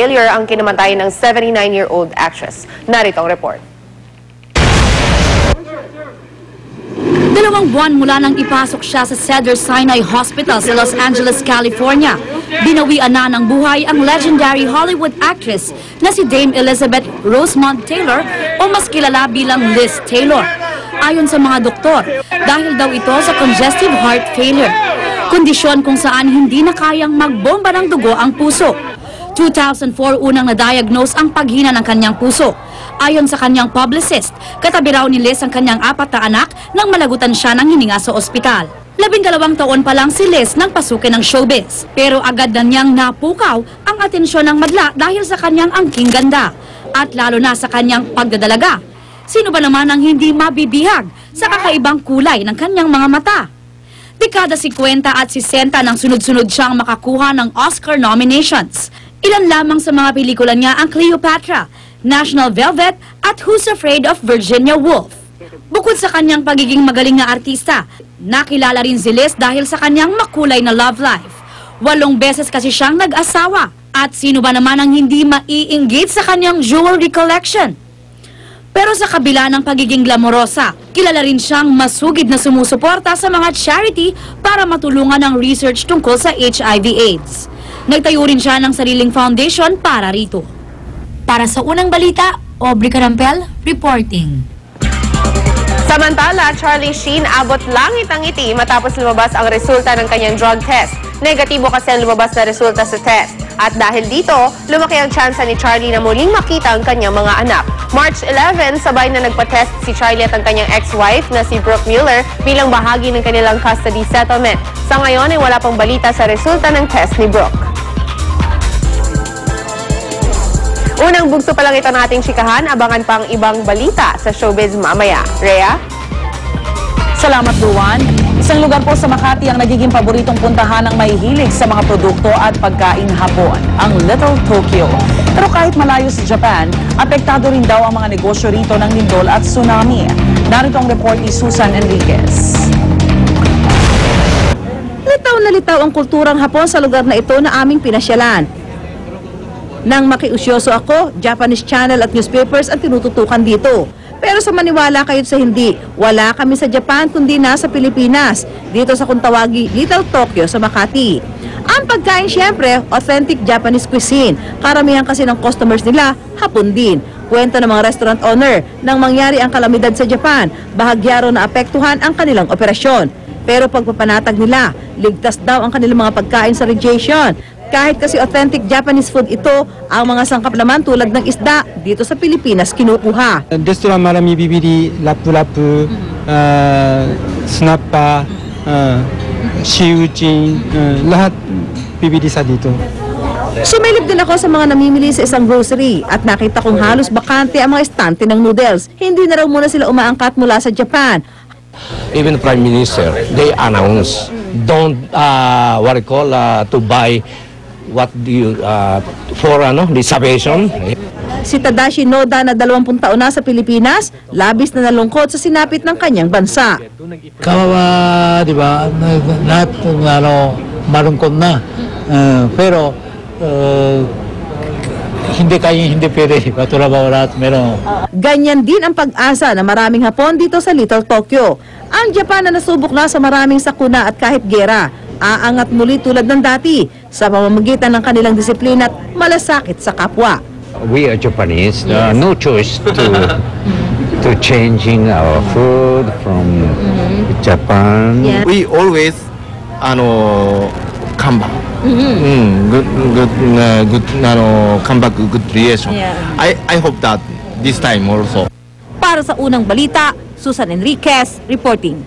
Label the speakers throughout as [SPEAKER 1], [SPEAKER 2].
[SPEAKER 1] failure ang kinamatay ng 79-year-old actress. Narito ang report.
[SPEAKER 2] 2 buwan mula nang ipasok siya sa Cedars-Sinai Hospital sa Los Angeles, California. Binawian na ng buhay ang legendary Hollywood actress na si Dame Elizabeth Rosemont Taylor o mas kilala bilang Liz Taylor. Ayon sa mga doktor, dahil daw ito sa congestive heart failure, kondisyon kung saan hindi na kayang magbomba ng dugo ang puso. 2004 unang na-diagnose ang paghina ng kanyang puso. Ayon sa kanyang publicist, katabi raw ni Liz ang kanyang 4 na anak nang malagutan siya ng hininga sa ospital. 12 taon pa lang si Liz nang pasukin ng showbiz. Pero agad na niyang napukaw ang atensyon ng madla dahil sa kanyang angking ganda. At lalo na sa kanyang pagdadalaga. Sino ba naman ang hindi mabibihag sa kakaibang kulay ng kanyang mga mata? Dekada 50 at 60 nang sunod-sunod siyang makakuha ng Oscar nominations. Ilan lamang sa mga pelikula niya ang Cleopatra, National Velvet at Who's Afraid of Virginia Woolf. Bukod sa kanyang pagiging magaling na artista, nakilala rin si Liz dahil sa kanyang makulay na love life. 8 beses kasi siyang nag-asawa. At sino ba naman ang hindi maiinggit sa kanyang jewelry collection? Pero sa kabila ng pagiging glamorosa, kilala rin siyang masugid na sumusuporta sa mga charity para matulungan ang research tungkol sa HIV/AIDS. Nagtayo rin siya ng sariling foundation para rito. Para sa unang balita, Aubrey Carampel, reporting.
[SPEAKER 1] Samantala, Charlie Sheen abot langit ang ngiti matapos lumabas ang resulta ng kanyang drug test. Negatibo kasi ang lumabas na resulta sa test. At dahil dito, lumaki ang tsansa ni Charlie na muling makita ang kanyang mga anak. March 11, sabay na nagpa-test si Charlie at ang kanyang ex-wife na si Brooke Mueller bilang bahagi ng kanilang custody settlement. Sa ngayon ay wala pang balita sa resulta ng test ni Brooke. Unang bugso pa lang ito nating chikahan, abangan pang ibang balita sa showbiz mamaya. Rhea?
[SPEAKER 3] Salamat, Luwan. Isang lugar po sa Makati ang nagiging paboritong puntahan ng mahihilig sa mga produkto at pagkain Hapon, ang Little Tokyo. Pero kahit malayo sa Japan, apektado rin daw ang mga negosyo rito ng lindol at tsunami. Narito ang report ni Susan Enriquez.
[SPEAKER 4] Litaw na litaw ang kulturang Hapon sa lugar na ito na aming pinasyalan. Nang makiusyoso ako, Japanese channel at newspapers ang tinututukan dito. Pero sa maniwala kayo sa hindi, wala kami sa Japan kundi nasa Pilipinas, dito sa kung tawagi Little Tokyo sa Makati. Ang pagkain siyempre, authentic Japanese cuisine. Karamihan kasi ng customers nila, Hapon din. Kwento ng mga restaurant owner, nang mangyari ang kalamidad sa Japan, bahagya raw na apektuhan ang kanilang operasyon. Pero pagpapanatag nila, ligtas daw ang kanilang mga pagkain sa radiation. Kahit kasi authentic Japanese food ito, ang mga sangkap naman tulad ng isda dito sa Pilipinas kinukuha.
[SPEAKER 5] Restoran marami bibili, lapu-lapu, snappa, shiuchin, lahat bibili sa dito.
[SPEAKER 4] Sumilip din ako sa mga namimili sa isang grocery at nakita kong halos bakante ang mga estante ng noodles. Hindi na raw muna sila umaangkat mula sa Japan.
[SPEAKER 6] Even the Prime Minister, they announce, don't, to buy what do you, for the salvation.
[SPEAKER 4] Si Tadashi Noda na 20 taon na sa Pilipinas, labis na nalungkot sa sinapit ng kanyang bansa.
[SPEAKER 7] Kawawa, di ba? Lahat malungkot na. Pero hindi pwede patulabaw lahat meron.
[SPEAKER 4] Ganyan din ang pag-asa na maraming Hapon dito sa Little Tokyo. Ang Japan na nasubok na sa maraming sakuna at kahit gera, aangat muli tulad ng dati sa pamamagitan ng kanilang disiplina at malasakit sa kapwa.
[SPEAKER 8] We are Japanese, no choice to changing our food from Japan.
[SPEAKER 4] Yeah.
[SPEAKER 9] We always come back. Come back, good relation.
[SPEAKER 4] Yeah.
[SPEAKER 9] I hope that this time also.
[SPEAKER 4] Para sa unang balita, Susan Enriquez reporting.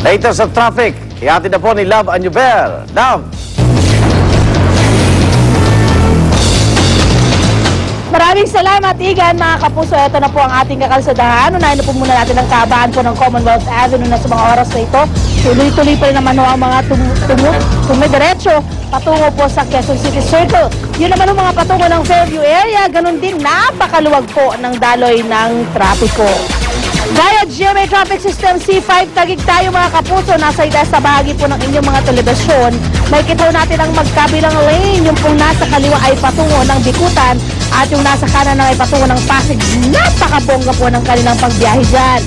[SPEAKER 10] Later sa traffic, ihatid na po ni Love Anubel. Love!
[SPEAKER 3] Maraming salamat, Igan, mga kapuso. Ito na po ang ating kakalsadahan. Unahin na po muna natin ang kahabaan po ng Commonwealth Avenue na sa mga oras na ito. Tuloy-tuloy pa rin naman ang mga tumidiretso patungo po sa Quezon City Circle. Yun naman ang mga patungo ng Fairview area. Ganun din, napakaluwag po ng daloy ng trapiko.
[SPEAKER 4] Gaya GMA Traffic System C5, tagig tayo mga kapuso. Nasa itaas sa bahagi po ng inyong mga telebisyon. May kitaw natin ang magkabilang lane. Yung pong nasa kaliwa ay patungo ng Bikutan at yung nasa kanan ay patungo ng Pasig. Napakabongga po ng kanilang pagbiyahe dyan.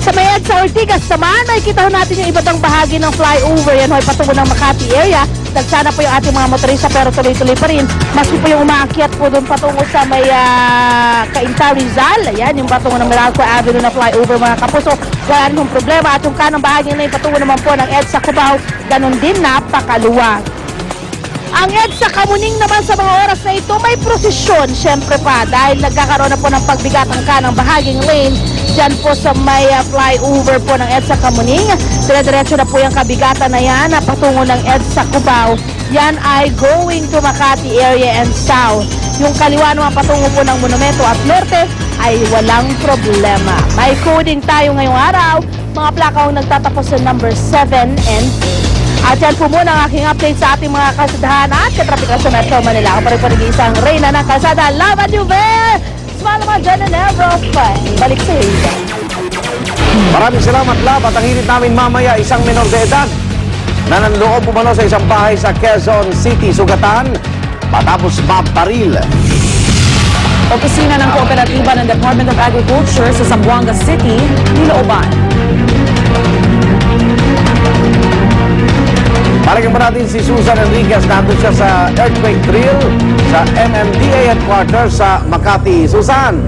[SPEAKER 4] Sa may sa Ortigas naman, may kitaw natin yung iba't bahagi ng flyover. Yan ay patungo ng Makati area. Nagsana po yung ating mga motorista pero tuloy-tuloy pa rin. Mas po yung umaakyat po doon patungo sa may Cainta Rizal. Ayan, yung patungo ng Meralco Avenue na flyover mga kapuso. Wala rin yung problema. At yung kanang bahagi na yung patungo naman po ng EDSA Cubao, ganun din napakaluwag. Ang EDSA Kamuning naman sa mga oras na ito may prosesyon, syempre pa, dahil nagkakaroon na po ng pagbigat ang kanang bahaging lane dyan po sa may flyover po ng EDSA Kamuning. Dire-diretso na po yung kabigatan na yan na patungo ng EDSA Cubao. Yan ay going to Makati area and south. Yung kaliwa naman patungo po ng Monumento at Norte ay walang problema. May coding tayo ngayong araw, mga plakang nagtatapos sa number 7 and 8. At yan po muna ang aking update sa ating mga kasadahan at katrapikal sa Metro Manila. Ako pa rin isang reyna ng kalsada, Lava Duver! Smile naman dyan and ever balik sa iyo.
[SPEAKER 10] Maraming salamat, Lab. At ang hirit namin mamaya, isang menor de edad na nanloob umano sa isang bahay sa Quezon City, Sugatan, matapos mabaril.
[SPEAKER 3] Opisina ng Kooperatiba ng Department of Agriculture sa Zamboanga City, nilooban.
[SPEAKER 10] Balikan pa natin si Susan Enriquez. Nandun siya sa earthquake drill sa MMDA headquarters sa Makati. Susan!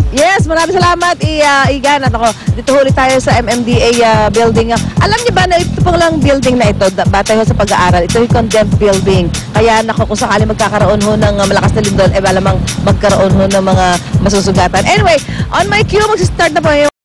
[SPEAKER 4] Yes, maraming salamat, Igan. At ako, dito huli tayo sa MMDA building. Alam niyo ba na ito pong lang building na ito, batay ho sa pag-aaral, ito yung condemned building. Kaya nako, kung sakali magkakaroon ho ng malakas na lindol, malamang magkaroon ho ng mga masusugatan. Anyway, on my cue, mag-start na po yung